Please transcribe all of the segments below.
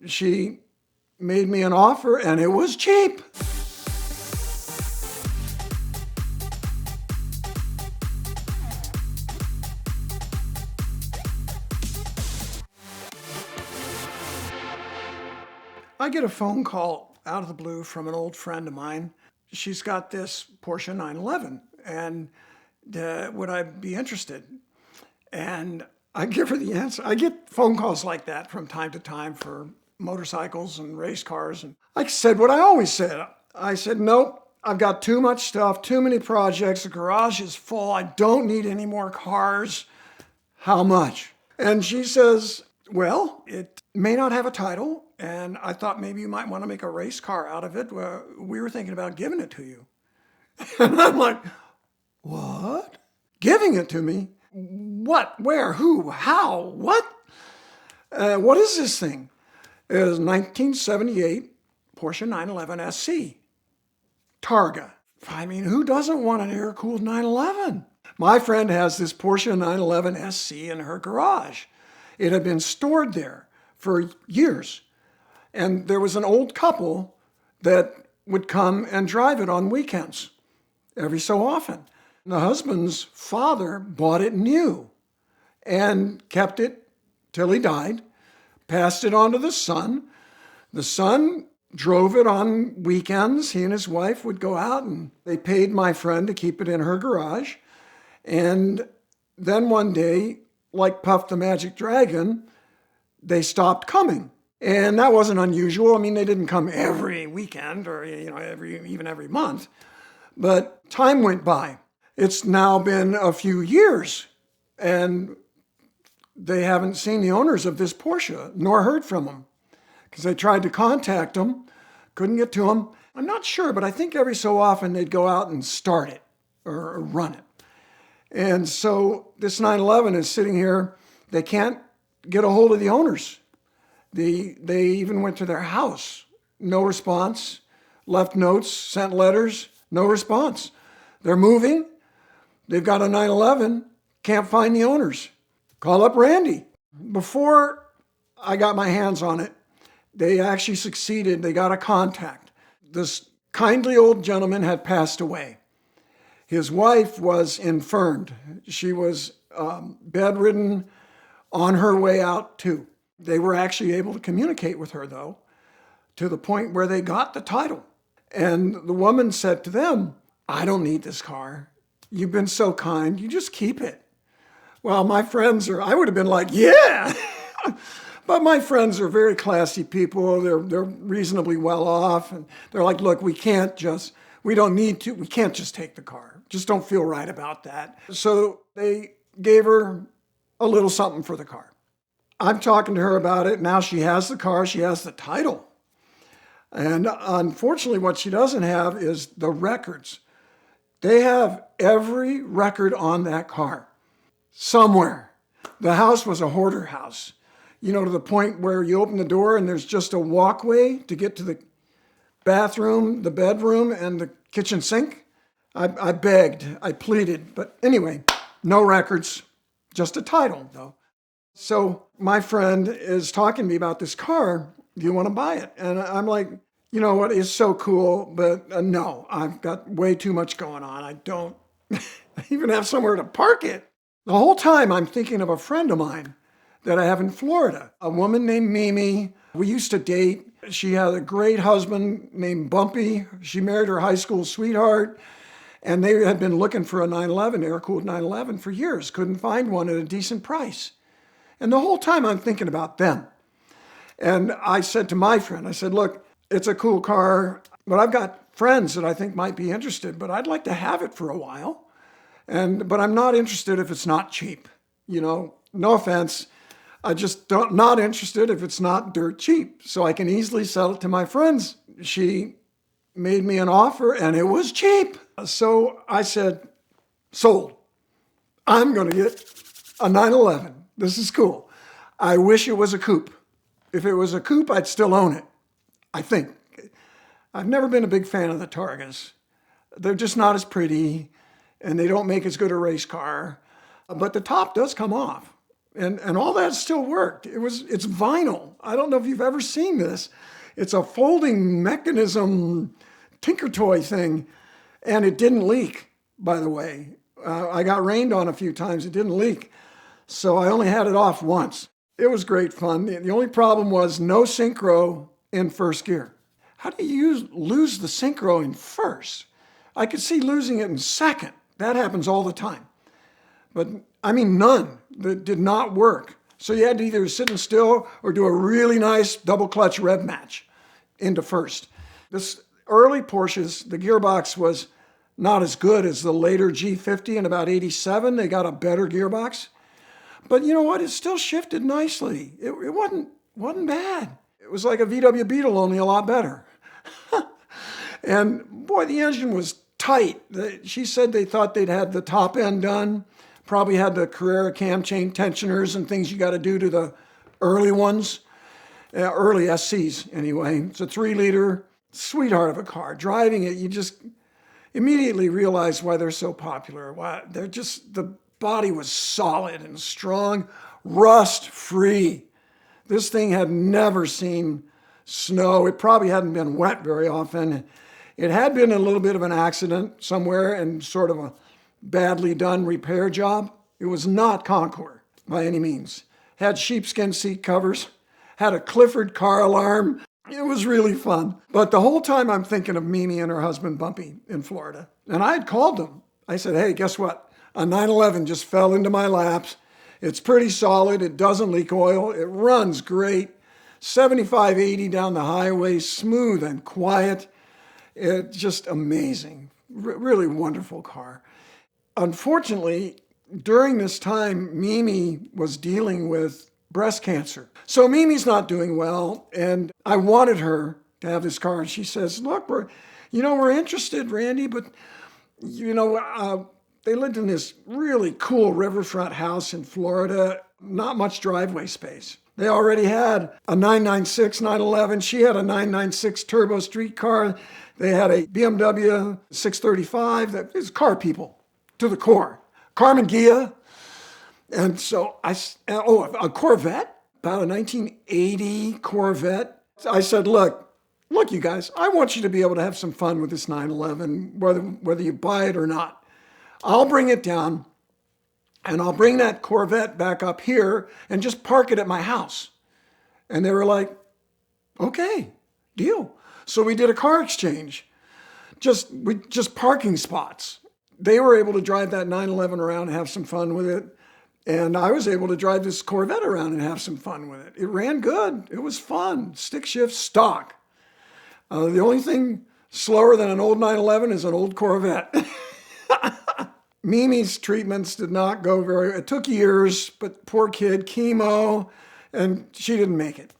she made me an offer and it was cheap. I get a phone call out of the blue from an old friend of mine. She's got this Porsche 911 and would I be interested? And I give her the answer. I get phone calls like that from time to time for motorcycles and race cars. And I said what I always said. I said, nope, I've got too much stuff, too many projects. The garage is full. I don't need any more cars. How much? And she says, well, it may not have a title. And I thought maybe you might want to make a race car out of it. We were thinking about giving it to you. And I'm like, what? Giving it to me? What? Where? Who? How? What? What is this thing? It is 1978 Porsche 911 SC. Targa. I mean, who doesn't want an air-cooled 911? My friend has this Porsche 911 SC in her garage. It had been stored there for years. And there was an old couple that would come and drive it on weekends every so often. The husband's father bought it new and kept it till he died, passed it on to the son. The son drove it on weekends. He and his wife would go out and they paid my friend to keep it in her garage. And then one day, like Puff the Magic Dragon, they stopped coming. And that wasn't unusual. I mean, they didn't come every weekend or even every month. But time went by. It's now been a few years, and they haven't seen the owners of this Porsche, nor heard from them, because they tried to contact them, couldn't get to them. I'm not sure, but I think every so often they'd go out and start it or run it. And so this 911 is sitting here. They can't get a hold of the owners. They even went to their house. No response. Left notes, sent letters, no response. They're moving. They've got a 911, can't find the owners. Call up Randy. Before I got my hands on it, they actually succeeded. They got a contact. This kindly old gentleman had passed away. His wife was infirmed. She was bedridden on her way out too. They were actually able to communicate with her though, to the point where they got the title. And the woman said to them, I don't need this car. You've been so kind. You just keep it. Well, my friends I would have been like, yeah. But my friends are very classy people. They're reasonably well off. And they're like, look, we can't just take the car. Just don't feel right about that. So they gave her a little something for the car. I'm talking to her about it. Now she has the car. She has the title. And unfortunately, what she doesn't have is the records. They have every record on that car somewhere. The house was a hoarder house, to the point where you open the door and there's just a walkway to get to the bathroom, the bedroom, and the kitchen sink. I begged, I pleaded, but anyway, no records, just a title though. So my friend is talking to me about this car. Do you want to buy it? And I'm like, you know what, it's so cool, but no, I've got way too much going on. I don't even have somewhere to park it. The whole time I'm thinking of a friend of mine that I have in Florida, a woman named Mimi. We used to date. She had a great husband named Bumpy. She married her high school sweetheart, and they had been looking for a 911, air-cooled 911 for years, couldn't find one at a decent price. And the whole time I'm thinking about them. And I said to my friend, I said, look, it's a cool car, but I've got friends that I think might be interested, but I'd like to have it for a while. But I'm not interested if it's not cheap. No offense. I just not interested if it's not dirt cheap. So I can easily sell it to my friends. She made me an offer and it was cheap. So I said, sold. I'm going to get a 911. This is cool. I wish it was a coupe. If it was a coupe, I'd still own it, I think. I've never been a big fan of the Targas. They're just not as pretty, and they don't make as good a race car. But the top does come off. And all that still worked. It's vinyl. I don't know if you've ever seen this. It's a folding mechanism tinker toy thing, and it didn't leak, by the way. I got rained on a few times. It didn't leak. So I only had it off once. It was great fun. The only problem was no synchro in first gear. How do you lose the synchro in first? I could see losing it in second. That happens all the time. But I mean, none. That did not work. So you had to either sit still or do a really nice double clutch rev match into first. This early Porsches, the gearbox was not as good as the later G50 in about 87. They got a better gearbox. But you know what? It still shifted nicely. It wasn't bad. It was like a VW Beetle, only a lot better. And boy, the engine was tight. She said they thought they'd had the top end done. Probably had the Carrera cam chain tensioners and things you got to do to the early ones, early SCs anyway. It's a 3-liter sweetheart of a car. Driving it, you just immediately realize why they're so popular. Why the body was solid and strong, rust-free. This thing had never seen snow. It probably hadn't been wet very often. It had been a little bit of an accident somewhere and sort of a badly done repair job. It was not Concord by any means. Had sheepskin seat covers, had a Clifford car alarm. It was really fun. But the whole time I'm thinking of Mimi and her husband Bumpy in Florida. And I had called them. I said, hey, guess what? A 911 just fell into my laps. It's pretty solid. It doesn't leak oil. It runs great. 75, 80 down the highway, smooth and quiet. It's just amazing. Really wonderful car. Unfortunately, during this time, Mimi was dealing with breast cancer. So Mimi's not doing well, and I wanted her to have this car. And she says, look, we're interested, Randy, but, they lived in this really cool riverfront house in Florida, not much driveway space. They already had a 996 911. She had a 996 turbo street car. They had a BMW 635. That is car people to the core. Carmen Ghia. And so a Corvette, about a 1980 Corvette. I said, look, you guys, I want you to be able to have some fun with this 911, whether you buy it or not. I'll bring it down, and I'll bring that Corvette back up here and just park it at my house. And they were like, okay, deal. So we did a car exchange, just parking spots. They were able to drive that 911 around and have some fun with it. And I was able to drive this Corvette around and have some fun with it. It ran good. It was fun. Stick shift, stock. The only thing slower than an old 911 is an old Corvette. Mimi's treatments did not go it took years, but poor kid, chemo, and she didn't make it.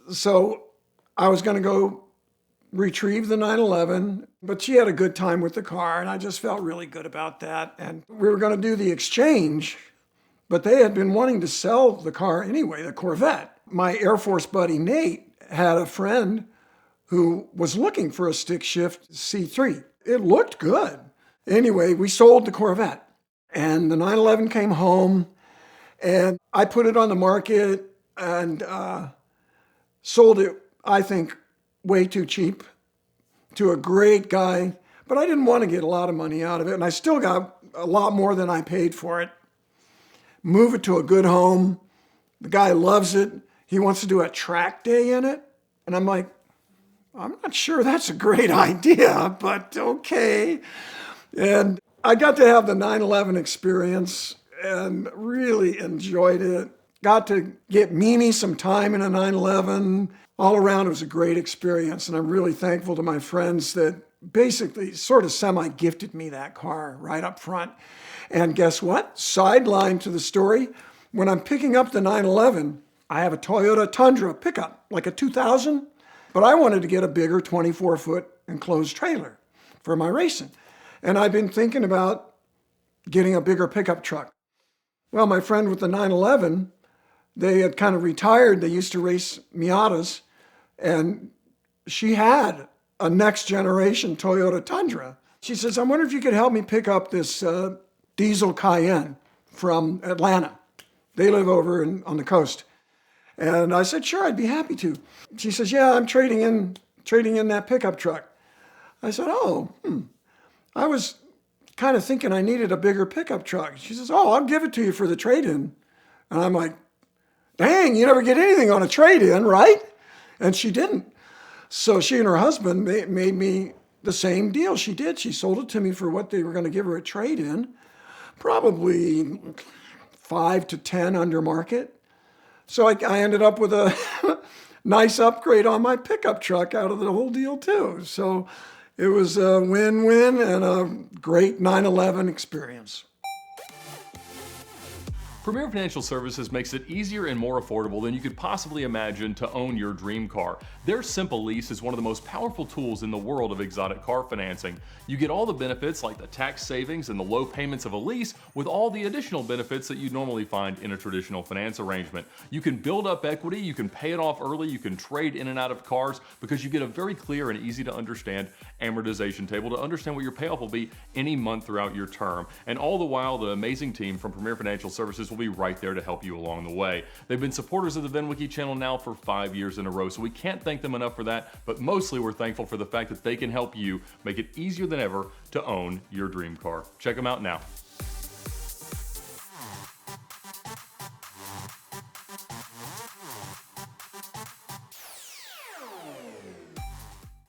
So I was going to go retrieve the 911, but she had a good time with the car, and I just felt really good about that. And we were going to do the exchange, but they had been wanting to sell the car anyway, the Corvette. My Air Force buddy Nate had a friend who was looking for a stick shift C3. It looked good. Anyway, we sold the Corvette, and the 911 came home, and I put it on the market and sold it, I think, way too cheap to a great guy, but I didn't want to get a lot of money out of it, and I still got a lot more than I paid for it. Move it to a good home. The guy loves it. He wants to do a track day in it, and I'm like, I'm not sure that's a great idea, but okay. And I got to have the 911 experience and really enjoyed it. Got to get Mimi some time in a 911. All around, it was a great experience. And I'm really thankful to my friends that basically sort of semi-gifted me that car right up front. And guess what? Sideline to the story. When I'm picking up the 911, I have a Toyota Tundra pickup, like a 2000. But I wanted to get a bigger 24-foot enclosed trailer for my racing. And I've been thinking about getting a bigger pickup truck. Well, my friend with the 911, they had kind of retired. They used to race Miatas, and she had a next generation Toyota Tundra. She says, I wonder if you could help me pick up this diesel Cayenne from Atlanta. They live over on the coast. And I said, sure, I'd be happy to. She says, yeah, I'm trading in that pickup truck. I said, I was kind of thinking I needed a bigger pickup truck. She says, oh, I'll give it to you for the trade-in. And I'm like, dang, you never get anything on a trade-in, right? And she didn't. So she and her husband made me the same deal. She did. She sold it to me for what they were going to give her a trade-in, probably 5 to 10 under market. So I ended up with a nice upgrade on my pickup truck out of the whole deal too. So it was a win-win and a great 9/11 experience. Premier Financial Services makes it easier and more affordable than you could possibly imagine to own your dream car. Their Simple Lease is one of the most powerful tools in the world of exotic car financing. You get all the benefits like the tax savings and the low payments of a lease with all the additional benefits that you normally find in a traditional finance arrangement. You can build up equity, you can pay it off early, you can trade in and out of cars because you get a very clear and easy to understand amortization table to understand what your payoff will be any month throughout your term. And all the while, the amazing team from Premier Financial Services will be right there to help you along the way. They've been supporters of the VINwiki channel now for 5 years in a row, so we can't thank them enough for that, but mostly we're thankful for the fact that they can help you make it easier than ever to own your dream car. Check them out now.